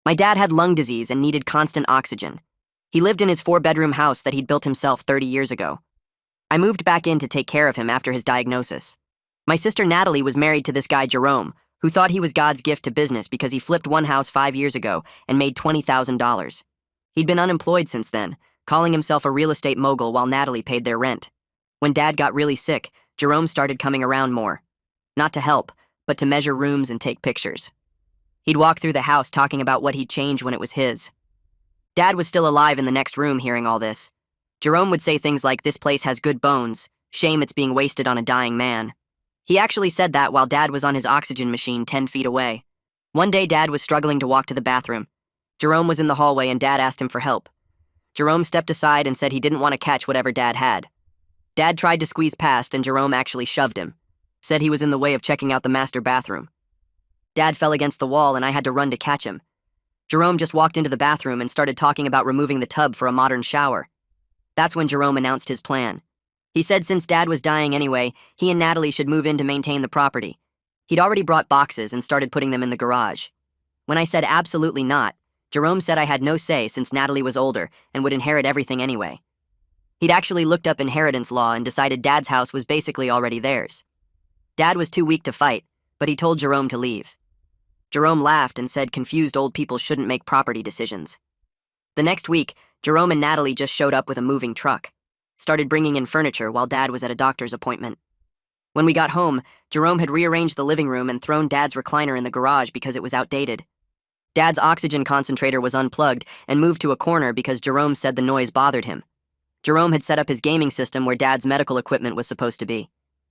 My dad had lung disease and needed constant oxygen. He lived in his 4-bedroom house that he'd built himself 30 years ago. I moved back in to take care of him after his diagnosis. My sister Natalie was married to this guy Jerome, who thought he was God's gift to business because he flipped one house 5 years ago and made $20,000. He'd been unemployed since then, calling himself a real estate mogul while Natalie paid their rent. When Dad got really sick, Jerome started coming around more. Not to help, but to measure rooms and take pictures. He'd walk through the house talking about what he'd change when it was his. Dad was still alive in the next room hearing all this. Jerome would say things like, "This place has good bones. Shame it's being wasted on a dying man." He actually said that while Dad was on his oxygen machine 10 feet away. One day, Dad was struggling to walk to the bathroom. Jerome was in the hallway and Dad asked him for help. Jerome stepped aside and said he didn't want to catch whatever Dad had. Dad tried to squeeze past and Jerome actually shoved him. Said he was in the way of checking out the master bathroom. Dad fell against the wall and I had to run to catch him. Jerome just walked into the bathroom and started talking about removing the tub for a modern shower. That's when Jerome announced his plan. He said since Dad was dying anyway, he and Natalie should move in to maintain the property. He'd already brought boxes and started putting them in the garage. When I said absolutely not, Jerome said I had no say since Natalie was older and would inherit everything anyway. He'd actually looked up inheritance law and decided Dad's house was basically already theirs. Dad was too weak to fight, but he told Jerome to leave. Jerome laughed and said confused old people shouldn't make property decisions. The next week, Jerome and Natalie just showed up with a moving truck. Started bringing in furniture while Dad was at a doctor's appointment. When we got home, Jerome had rearranged the living room and thrown Dad's recliner in the garage because it was outdated. Dad's oxygen concentrator was unplugged and moved to a corner because Jerome said the noise bothered him. Jerome had set up his gaming system where Dad's medical equipment was supposed to be.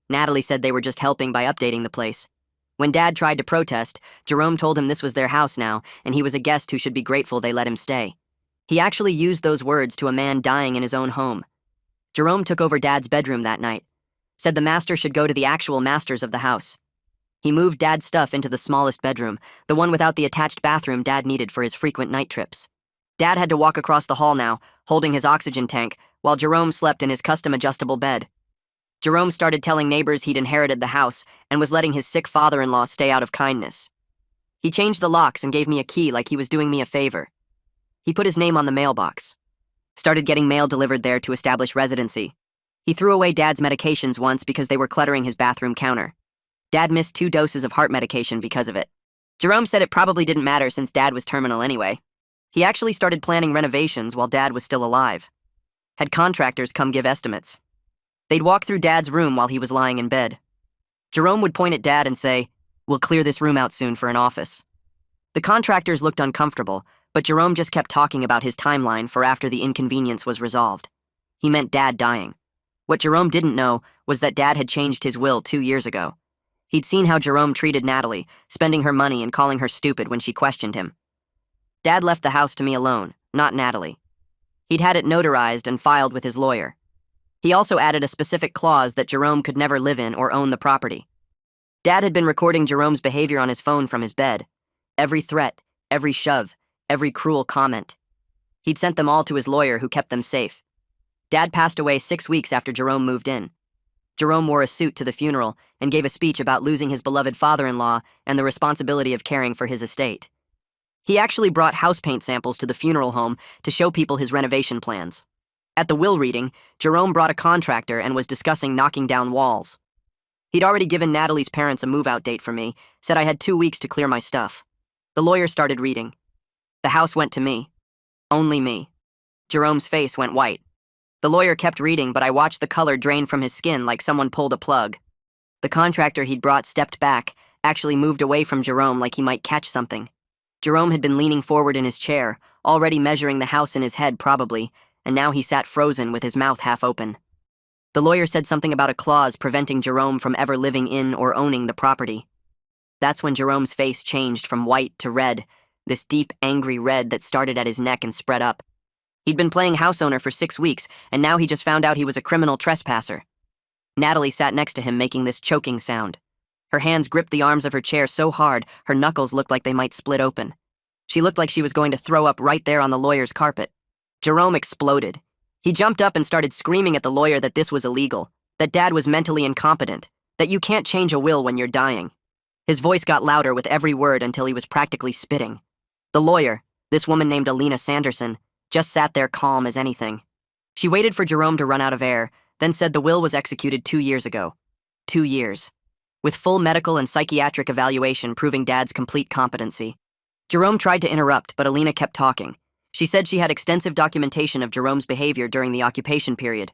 Natalie said they were just helping by updating the place. When Dad tried to protest, Jerome told him this was their house now and he was a guest who should be grateful they let him stay. He actually used those words to a man dying in his own home. Jerome took over Dad's bedroom that night, said the master should go to the actual masters of the house. He moved Dad's stuff into the smallest bedroom, the one without the attached bathroom Dad needed for his frequent night trips. Dad had to walk across the hall now, holding his oxygen tank, while Jerome slept in his custom adjustable bed. Jerome started telling neighbors he'd inherited the house and was letting his sick father-in-law stay out of kindness. He changed the locks and gave me a key like he was doing me a favor. He put his name on the mailbox. Started getting mail delivered there to establish residency. He threw away Dad's medications once because they were cluttering his bathroom counter. Dad missed 2 doses of heart medication because of it. Jerome said it probably didn't matter since Dad was terminal anyway. He actually started planning renovations while Dad was still alive. Had contractors come give estimates. They'd walk through Dad's room while he was lying in bed. Jerome would point at Dad and say, "We'll clear this room out soon for an office." The contractors looked uncomfortable, but Jerome just kept talking about his timeline for after the inconvenience was resolved. He meant Dad dying. What Jerome didn't know was that Dad had changed his will 2 years ago. He'd seen how Jerome treated Natalie, spending her money and calling her stupid when she questioned him. Dad left the house to me alone, not Natalie. He'd had it notarized and filed with his lawyer. He also added a specific clause that Jerome could never live in or own the property. Dad had been recording Jerome's behavior on his phone from his bed. Every threat, every shove, every cruel comment. He'd sent them all to his lawyer who kept them safe. Dad passed away 6 weeks after Jerome moved in. Jerome wore a suit to the funeral and gave a speech about losing his beloved father-in-law and the responsibility of caring for his estate. He actually brought house paint samples to the funeral home to show people his renovation plans. At the will reading, Jerome brought a contractor and was discussing knocking down walls. He'd already given Natalie's parents a move-out date for me, said I had 2 weeks to clear my stuff. The lawyer started reading. The house went to me. Only me. Jerome's face went white. The lawyer kept reading, but I watched the color drain from his skin like someone pulled a plug. The contractor he'd brought stepped back, actually moved away from Jerome like he might catch something. Jerome had been leaning forward in his chair, already measuring the house in his head probably, and now he sat frozen with his mouth half open. The lawyer said something about a clause preventing Jerome from ever living in or owning the property. That's when Jerome's face changed from white to red, this deep, angry red that started at his neck and spread up. He'd been playing house owner for 6 weeks, and now he just found out he was a criminal trespasser. Natalie sat next to him making this choking sound. Her hands gripped the arms of her chair so hard, her knuckles looked like they might split open. She looked like she was going to throw up right there on the lawyer's carpet. Jerome exploded. He jumped up and started screaming at the lawyer that this was illegal, that Dad was mentally incompetent, that you can't change a will when you're dying. His voice got louder with every word until he was practically spitting. The lawyer, This woman named Alina Sanderson just sat there calm as anything. She waited for Jerome to run out of air, then said the will was executed 2 years ago. 2 years. With full medical and psychiatric evaluation proving Dad's complete competency. Jerome tried to interrupt, but Alina kept talking. She said she had extensive documentation of Jerome's behavior during the occupation period.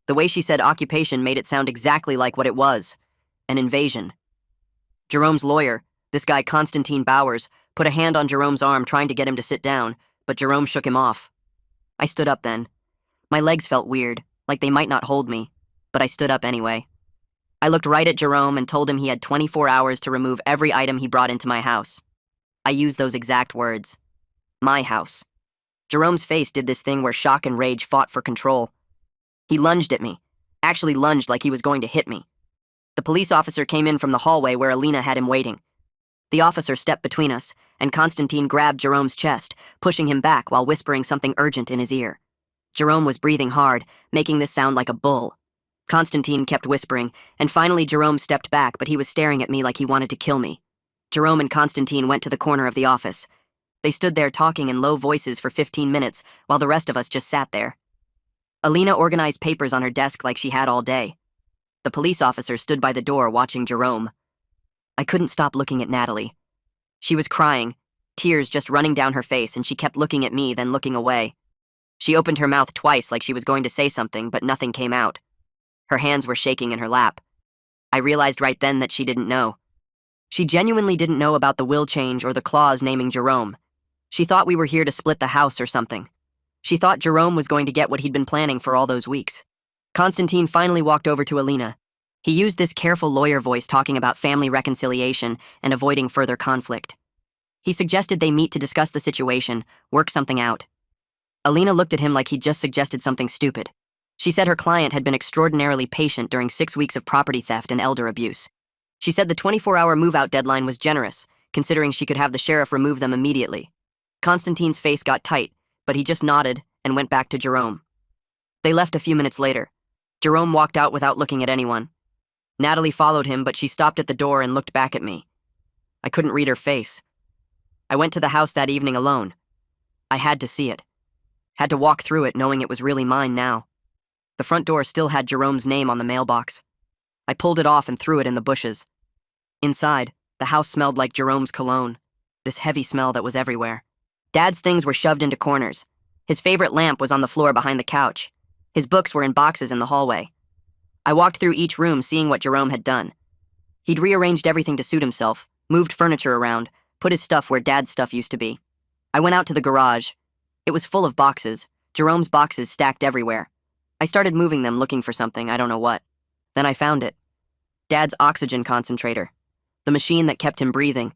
The way she said occupation made it sound exactly like what it was, an invasion. Jerome's lawyer, this guy Constantine Bowers, put a hand on Jerome's arm trying to get him to sit down, but Jerome shook him off. I stood up then. My legs felt weird, like they might not hold me, but I stood up anyway. I looked right at Jerome and told him he had 24 hours to remove every item he brought into my house. I used those exact words. My house. Jerome's face did this thing where shock and rage fought for control. He lunged at me, actually lunged like he was going to hit me. The police officer came in from the hallway where Alina had him waiting. The officer stepped between us, and Constantine grabbed Jerome's chest, pushing him back while whispering something urgent in his ear. Jerome was breathing hard, making this sound like a bull. Constantine kept whispering, and finally Jerome stepped back, but he was staring at me like he wanted to kill me. Jerome and Constantine went to the corner of the office. They stood there talking in low voices for 15 minutes, while the rest of us just sat there. Alina organized papers on her desk like she had all day. The police officer stood by the door watching Jerome. I couldn't stop looking at Natalie. She was crying, tears just running down her face, and she kept looking at me, then looking away. She opened her mouth twice like she was going to say something, but nothing came out. Her hands were shaking in her lap. I realized right then that she didn't know. She genuinely didn't know about the will change or the clause naming Jerome. She thought we were here to split the house or something. She thought Jerome was going to get what he'd been planning for all those weeks. Constantine finally walked over to Alina. He used this careful lawyer voice talking about family reconciliation and avoiding further conflict. He suggested they meet to discuss the situation, work something out. Alina looked at him like he'd just suggested something stupid. She said her client had been extraordinarily patient during 6 weeks of property theft and elder abuse. She said the 24-hour move-out deadline was generous, considering she could have the sheriff remove them immediately. Constantine's face got tight, but he just nodded and went back to Jerome. They left a few minutes later. Jerome walked out without looking at anyone. Natalie followed him, but she stopped at the door and looked back at me. I couldn't read her face. I went to the house that evening alone. I had to see it. Had to walk through it knowing it was really mine now. The front door still had Jerome's name on the mailbox. I pulled it off and threw it in the bushes. Inside, the house smelled like Jerome's cologne, this heavy smell that was everywhere. Dad's things were shoved into corners. His favorite lamp was on the floor behind the couch. His books were in boxes in the hallway. I walked through each room seeing what Jerome had done. He'd rearranged everything to suit himself, moved furniture around, put his stuff where Dad's stuff used to be. I went out to the garage. It was full of boxes, Jerome's boxes stacked everywhere. I started moving them looking for something, I don't know what. Then I found it. Dad's oxygen concentrator. The machine that kept him breathing.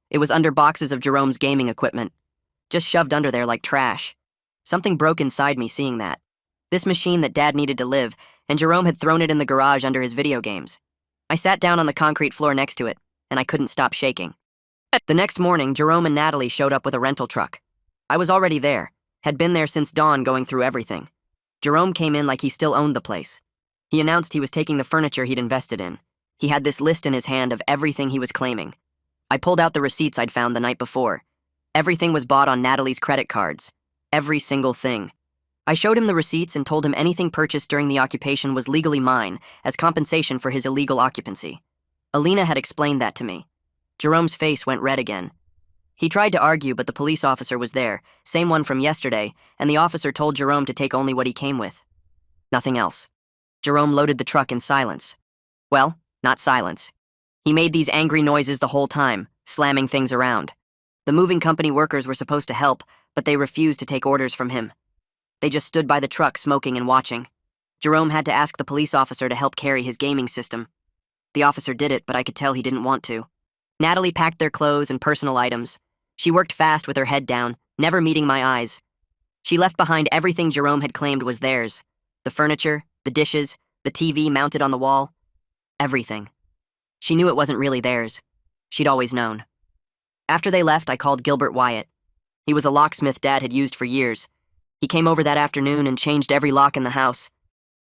It was under boxes of Jerome's gaming equipment. Just shoved under there like trash. Something broke inside me seeing that. This machine that Dad needed to live, and Jerome had thrown it in the garage under his video games. I sat down on the concrete floor next to it, and I couldn't stop shaking. The next morning, Jerome and Natalie showed up with a rental truck. I was already there, had been there since dawn going through everything. Jerome came in like he still owned the place. He announced he was taking the furniture he'd invested in. He had this list in his hand of everything he was claiming. I pulled out the receipts I'd found the night before. Everything was bought on Natalie's credit cards. Every single thing. I showed him the receipts and told him anything purchased during the occupation was legally mine as compensation for his illegal occupancy. Alina had explained that to me. Jerome's face went red again. He tried to argue, but the police officer was there, same one from yesterday, and the officer told Jerome to take only what he came with. Nothing else. Jerome loaded the truck in silence. Well, not silence. He made these angry noises the whole time, slamming things around. The moving company workers were supposed to help, but they refused to take orders from him. They just stood by the truck smoking and watching. Jerome had to ask the police officer to help carry his gaming system. The officer did it, but I could tell he didn't want to. Natalie packed their clothes and personal items. She worked fast with her head down, never meeting my eyes. She left behind everything Jerome had claimed was theirs. The furniture, the dishes, the TV mounted on the wall. Everything. She knew it wasn't really theirs. She'd always known. After they left, I called Gilbert Wyatt. He was a locksmith Dad had used for years. He came over that afternoon and changed every lock in the house.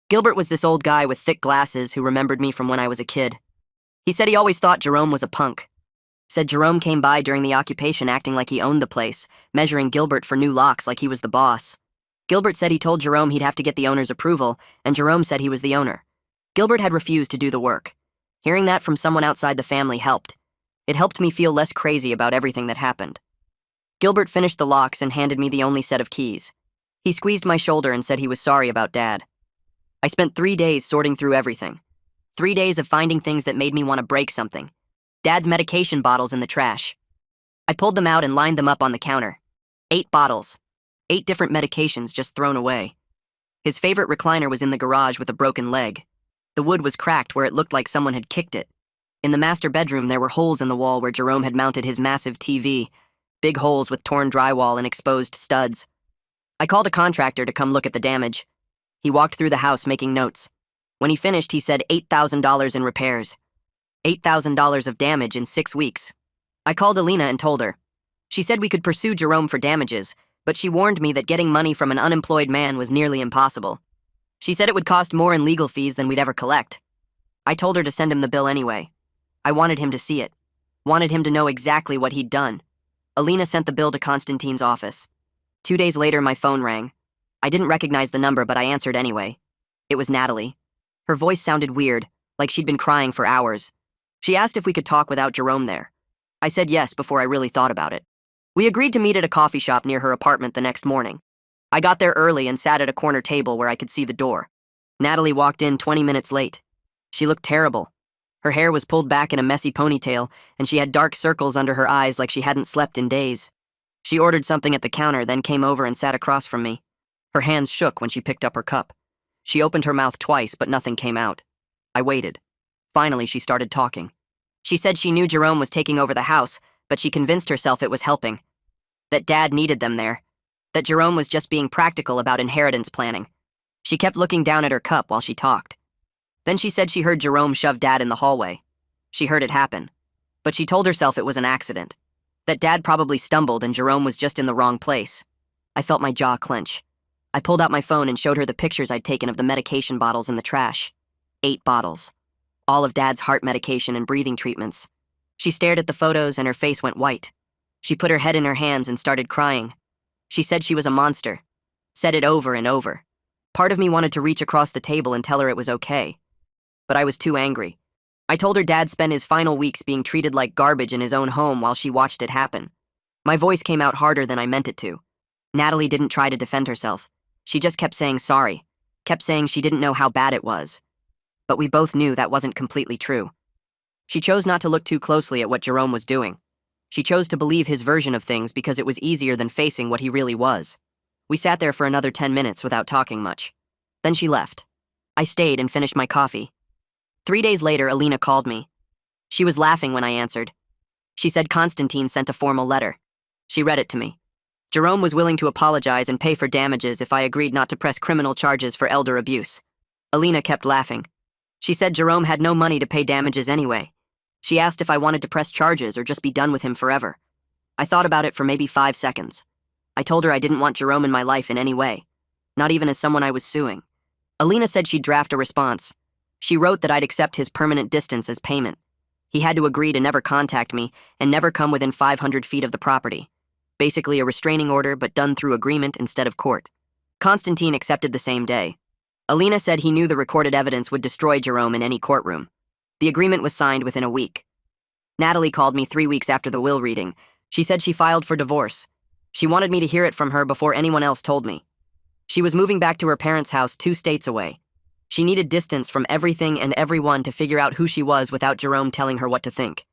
Gilbert was this old guy with thick glasses who remembered me from when I was a kid. He said he always thought Jerome was a punk. Said Jerome came by during the occupation acting like he owned the place, measuring Gilbert for new locks like he was the boss. Gilbert said he told Jerome he'd have to get the owner's approval, and Jerome said he was the owner. Gilbert had refused to do the work. Hearing that from someone outside the family helped. It helped me feel less crazy about everything that happened. Gilbert finished the locks and handed me the only set of keys. He squeezed my shoulder and said he was sorry about Dad. I spent 3 days sorting through everything. 3 days of finding things that made me want to break something. Dad's medication bottles in the trash. I pulled them out and lined them up on the counter. 8 bottles. 8 different medications just thrown away. His favorite recliner was in the garage with a broken leg. The wood was cracked where it looked like someone had kicked it. In the master bedroom, there were holes in the wall where Jerome had mounted his massive TV. Big holes with torn drywall and exposed studs. I called a contractor to come look at the damage. He walked through the house making notes. When he finished, he said $8,000 in repairs. $8,000 of damage in 6 weeks. I called Alina and told her. She said we could pursue Jerome for damages, but she warned me that getting money from an unemployed man was nearly impossible. She said it would cost more in legal fees than we'd ever collect. I told her to send him the bill anyway. I wanted him to see it. Wanted him to know exactly what he'd done. Alina sent the bill to Constantine's office. 2 days later, my phone rang. I didn't recognize the number, but I answered anyway. It was Natalie. Her voice sounded weird, like she'd been crying for hours. She asked if we could talk without Jerome there. I said yes before I really thought about it. We agreed to meet at a coffee shop near her apartment the next morning. I got there early and sat at a corner table where I could see the door. Natalie walked in 20 minutes late. She looked terrible. Her hair was pulled back in a messy ponytail, and she had dark circles under her eyes like she hadn't slept in days. She ordered something at the counter, then came over and sat across from me. Her hands shook when she picked up her cup. She opened her mouth twice, but nothing came out. I waited. Finally, she started talking. She said she knew Jerome was taking over the house, but she convinced herself it was helping. That Dad needed them there. That Jerome was just being practical about inheritance planning. She kept looking down at her cup while she talked. Then she said she heard Jerome shove Dad in the hallway. She heard it happen. But she told herself it was an accident. That Dad probably stumbled and Jerome was just in the wrong place. I felt my jaw clench. I pulled out my phone and showed her the pictures I'd taken of the medication bottles in the trash. 8 bottles. All of Dad's heart medication and breathing treatments. She stared at the photos and her face went white. She put her head in her hands and started crying. She said she was a monster. Said it over and over. Part of me wanted to reach across the table and tell her it was okay. But I was too angry. I told her Dad spent his final weeks being treated like garbage in his own home while she watched it happen. My voice came out harder than I meant it to. Natalie didn't try to defend herself. She just kept saying sorry. Kept saying she didn't know how bad it was. But we both knew that wasn't completely true. She chose not to look too closely at what Jerome was doing. She chose to believe his version of things because it was easier than facing what he really was. We sat there for another 10 minutes without talking much. Then she left. I stayed and finished my coffee. 3 days later, Alina called me. She was laughing when I answered. She said Constantine sent a formal letter. She read it to me. Jerome was willing to apologize and pay for damages if I agreed not to press criminal charges for elder abuse. Alina kept laughing. She said Jerome had no money to pay damages anyway. She asked if I wanted to press charges or just be done with him forever. I thought about it for maybe 5 seconds. I told her I didn't want Jerome in my life in any way, not even as someone I was suing. Alina said she'd draft a response. She wrote that I'd accept his permanent distance as payment. He had to agree to never contact me and never come within 500 feet of the property. Basically a restraining order, but done through agreement instead of court. Constantine accepted the same day. Alina said he knew the recorded evidence would destroy Jerome in any courtroom. The agreement was signed within a week. Natalie called me 3 weeks after the will reading. She said she filed for divorce. She wanted me to hear it from her before anyone else told me. She was moving back to her parents' house 2 states away. She needed distance from everything and everyone to figure out who she was without Jerome telling her what to think.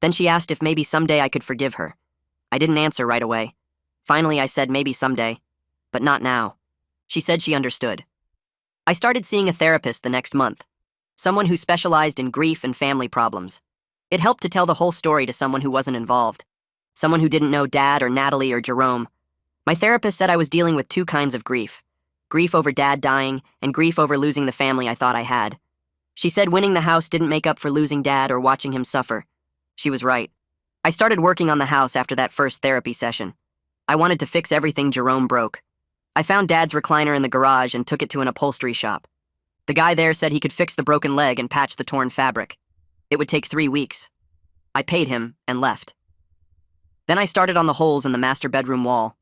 Then she asked if maybe someday I could forgive her. I didn't answer right away. Finally, I said maybe someday, but not now. She said she understood. I started seeing a therapist the next month, someone who specialized in grief and family problems. It helped to tell the whole story to someone who wasn't involved, someone who didn't know Dad or Natalie or Jerome. My therapist said I was dealing with 2 kinds of grief. Grief over Dad dying and grief over losing the family I thought I had. She said winning the house didn't make up for losing Dad or watching him suffer. She was right. I started working on the house after that first therapy session. I wanted to fix everything Jerome broke. I found Dad's recliner in the garage and took it to an upholstery shop. The guy there said he could fix the broken leg and patch the torn fabric. It would take 3 weeks. I paid him and left. Then I started on the holes in the master bedroom wall.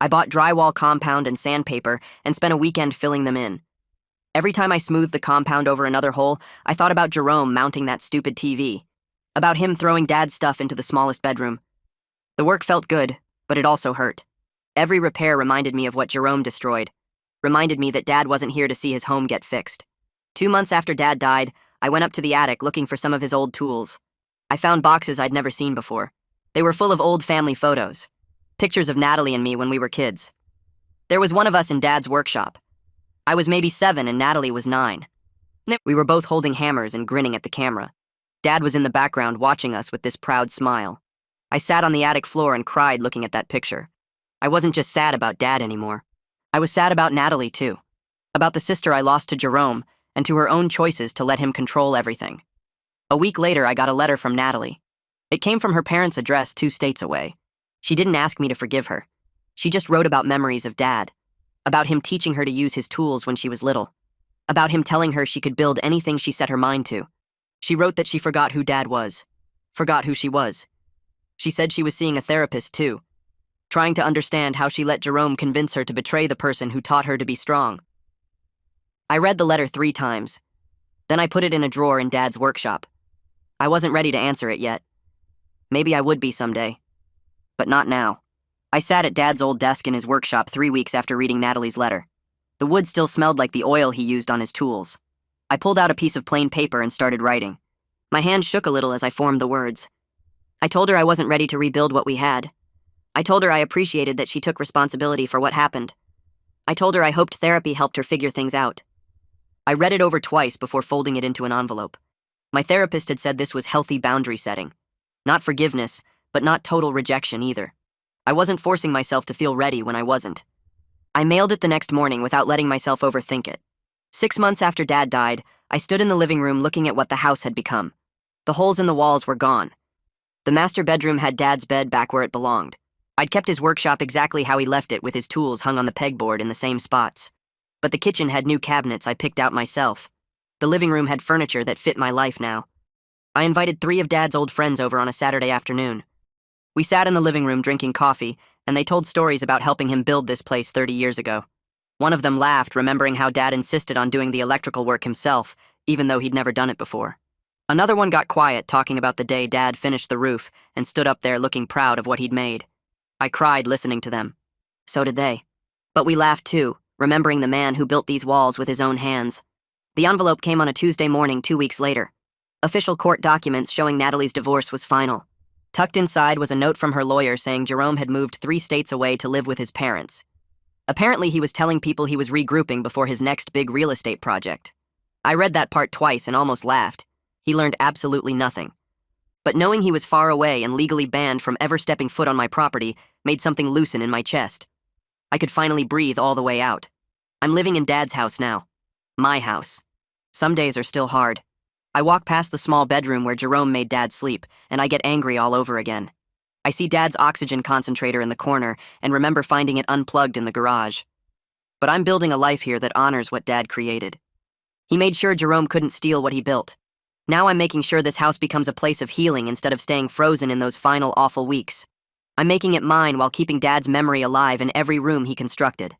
I bought drywall compound and sandpaper and spent a weekend filling them in. Every time I smoothed the compound over another hole, I thought about Jerome mounting that stupid TV, about him throwing Dad's stuff into the smallest bedroom. The work felt good, but it also hurt. Every repair reminded me of what Jerome destroyed, reminded me that Dad wasn't here to see his home get fixed. 2 months after Dad died, I went up to the attic looking for some of his old tools. I found boxes I'd never seen before. They were full of old family photos, pictures of Natalie and me when we were kids. There was one of us in Dad's workshop. I was maybe 7 and Natalie was 9. We were both holding hammers and grinning at the camera. Dad was in the background watching us with this proud smile. I sat on the attic floor and cried looking at that picture. I wasn't just sad about Dad anymore. I was sad about Natalie too. About the sister I lost to Jerome and to her own choices to let him control everything. A week later, I got a letter from Natalie. It came from her parents' address 2 states away. She didn't ask me to forgive her. She just wrote about memories of Dad, about him teaching her to use his tools when she was little, about him telling her she could build anything she set her mind to. She wrote that she forgot who Dad was, forgot who she was. She said she was seeing a therapist too, trying to understand how she let Jerome convince her to betray the person who taught her to be strong. I read the letter 3 times. Then I put it in a drawer in Dad's workshop. I wasn't ready to answer it yet. Maybe I would be someday, but not now. I sat at Dad's old desk in his workshop 3 weeks after reading Natalie's letter. The wood still smelled like the oil he used on his tools. I pulled out a piece of plain paper and started writing. My hand shook a little as I formed the words. I told her I wasn't ready to rebuild what we had. I told her I appreciated that she took responsibility for what happened. I told her I hoped therapy helped her figure things out. I read it over twice before folding it into an envelope. My therapist had said this was healthy boundary setting. Not forgiveness, but not total rejection either. I wasn't forcing myself to feel ready when I wasn't. I mailed it the next morning without letting myself overthink it. 6 months after Dad died, I stood in the living room looking at what the house had become. The holes in the walls were gone. The master bedroom had Dad's bed back where it belonged. I'd kept his workshop exactly how he left it, with his tools hung on the pegboard in the same spots. But the kitchen had new cabinets I picked out myself. The living room had furniture that fit my life now. I invited 3 of Dad's old friends over on a Saturday afternoon. We sat in the living room drinking coffee, and they told stories about helping him build this place 30 years ago. One of them laughed, remembering how Dad insisted on doing the electrical work himself, even though he'd never done it before. Another one got quiet, talking about the day Dad finished the roof and stood up there looking proud of what he'd made. I cried listening to them. So did they. But we laughed too, remembering the man who built these walls with his own hands. The envelope came on a Tuesday morning 2 weeks later. Official court documents showing Natalie's divorce was final. Tucked inside was a note from her lawyer saying Jerome had moved 3 states away to live with his parents. Apparently, he was telling people he was regrouping before his next big real estate project. I read that part twice and almost laughed. He learned absolutely nothing. But knowing he was far away and legally banned from ever stepping foot on my property made something loosen in my chest. I could finally breathe all the way out. I'm living in Dad's house now. My house. Some days are still hard. I walk past the small bedroom where Jerome made Dad sleep, and I get angry all over again. I see Dad's oxygen concentrator in the corner and remember finding it unplugged in the garage. But I'm building a life here that honors what Dad created. He made sure Jerome couldn't steal what he built. Now I'm making sure this house becomes a place of healing instead of staying frozen in those final awful weeks. I'm making it mine while keeping Dad's memory alive in every room he constructed.